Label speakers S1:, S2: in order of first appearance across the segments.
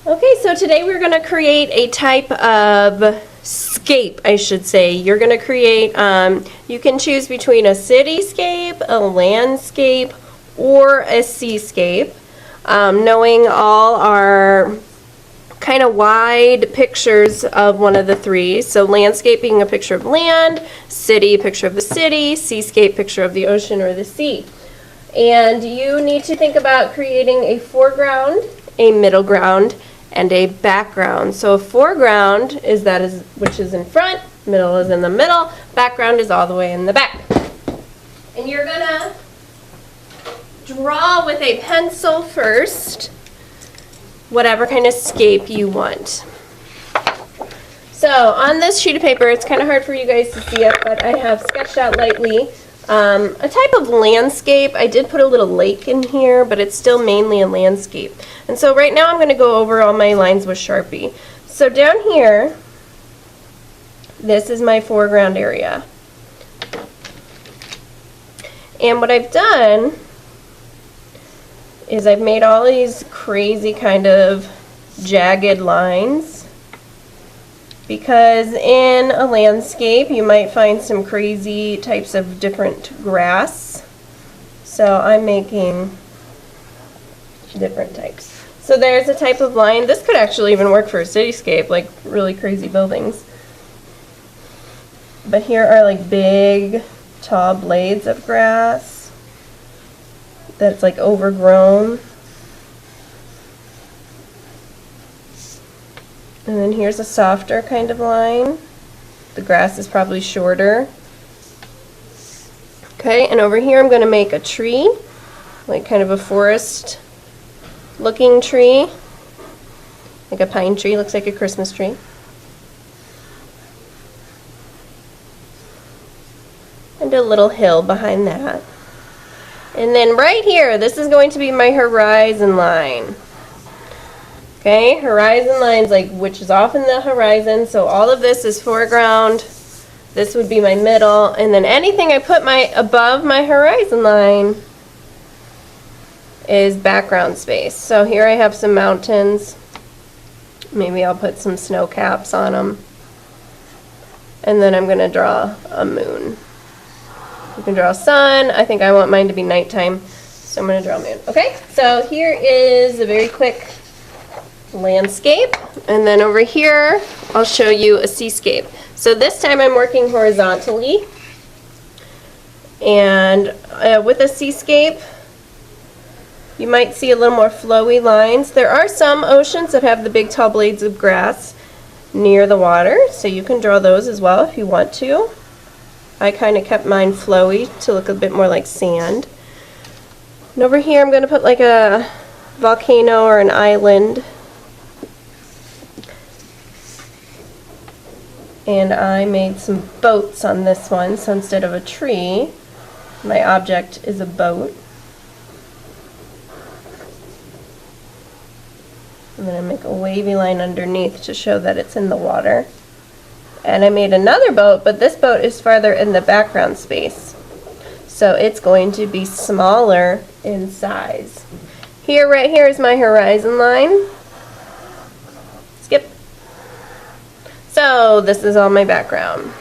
S1: Okay, so today we're going to create a type of scape, I should say. You're going to create, you can choose between a cityscape, a landscape, or a seascape. Knowing all our kind of wide pictures of one of the three. So landscape being a picture of land, city, picture of the city, seascape, picture of the ocean or the sea. And you need to think about creating a foreground, a middle ground, and a background. So a foreground is which is in front, middle is in the middle, background is all the way in the back. And you're gonna draw with a pencil first, whatever kind of scape you want. So on this sheet of paper, it's kind of hard for you guys to see it, but I have sketched out lightly a type of landscape. I did put a little lake in here, but it's still mainly a landscape. And so right now I'm going to go over all my lines with Sharpie. So down here, this is my foreground area. And what I've done is I've made all these crazy kind of jagged lines, because in a landscape you might find some crazy types of different grass. So I'm making different types. So there's a type of line. This could actually even work for a cityscape, like really crazy buildings. But here are like big, tall blades of grass that's like overgrown. And then here's a softer kind of line. The grass is probably shorter. Okay, and over here I'm going to make a tree, like kind of a forest looking tree, like a pine tree, looks like a Christmas tree. And a little hill behind that. And then right here, this is going to be my horizon line. Okay, horizon line's like which is off in the horizon, so all of this is foreground. This would be my middle, and then anything I put above my horizon line is background space. So here I have some mountains. Maybe I'll put some snow caps on them. And then I'm going to draw a moon. You can draw a sun. I think I want mine to be nighttime, so I'm going to draw a moon. Okay, so here is a very quick landscape, and then over here I'll show you a seascape. So this time I'm working horizontally, and with a seascape you might see a little more flowy lines. There are some oceans that have the big tall blades of grass near the water, so you can draw those as well if you want to. I kind of kept mine flowy to look a bit more like sand. And over here I'm going to put like a volcano or an island. And I made some boats on this one, so instead of a tree, my object is a boat. I'm going to make a wavy line underneath to show that it's in the water. And I made another boat, but this boat is farther in the background space. So it's going to be smaller in size. Here, right here is my horizon line. Skip. So this is all my background.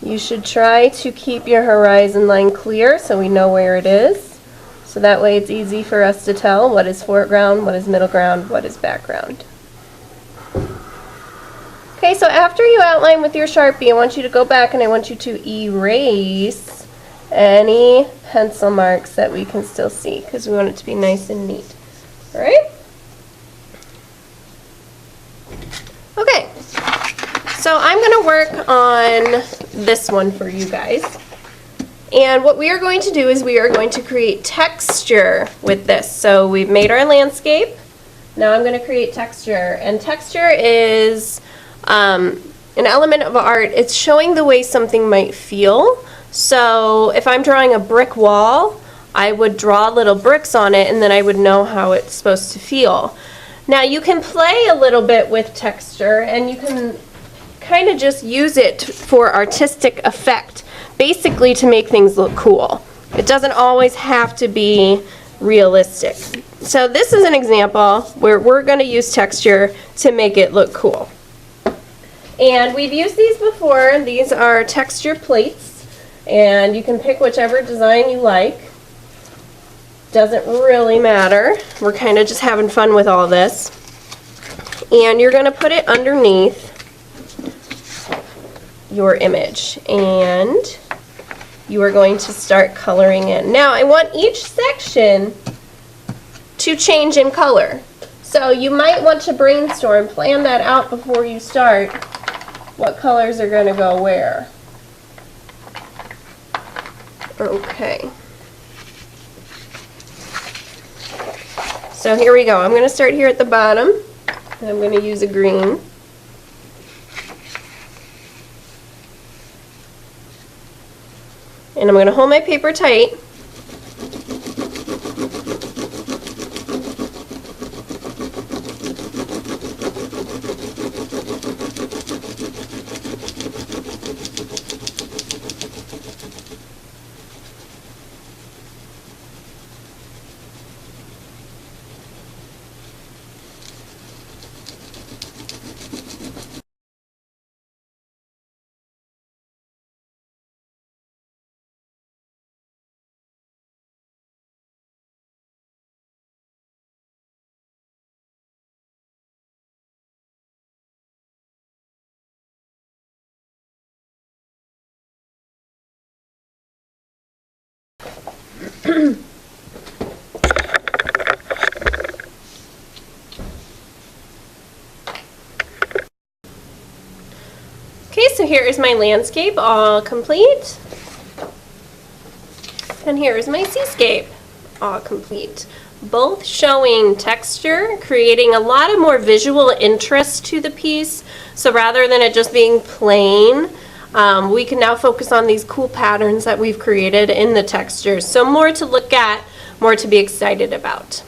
S1: You should try to keep your horizon line clear so we know where it is. So that way it's easy for us to tell what is foreground, what is middle ground, what is background. Okay, so after you outline with your Sharpie, I want you to go back and I want you to erase any pencil marks that we can still see, because we want it to be nice and neat. All right? Okay, so I'm going to work on this one for you guys. And what we are going to do is we are going to create texture with this. So we've made our landscape. Now I'm going to create texture. And texture is an element of art. It's showing the way something might feel. So if I'm drawing a brick wall, I would draw little bricks on it and then I would know how it's supposed to feel. Now you can play a little bit with texture and you can kind of just use it for artistic effect, basically to make things look cool. It doesn't always have to be realistic. So this is an example where we're going to use texture to make it look cool. And we've used these before. These are texture plates, and you can pick whichever design you like. Doesn't really matter. We're kind of just having fun with all this. And you're going to put it underneath your image, and you are going to start coloring in. Now I want each section to change in color. So you might want to brainstorm, plan that out before you start, what colors are going to go where. Okay. So here we go. I'm going to start here at the bottom, and I'm going to use a green. And I'm going to hold my paper tight. Okay, so here is my landscape all complete. And here is my seascape all complete. Both showing texture, creating a lot of more visual interest to the piece. So rather than it just being plain, we can now focus on these cool patterns that we've created in the textures. So more to look at, more to be excited about.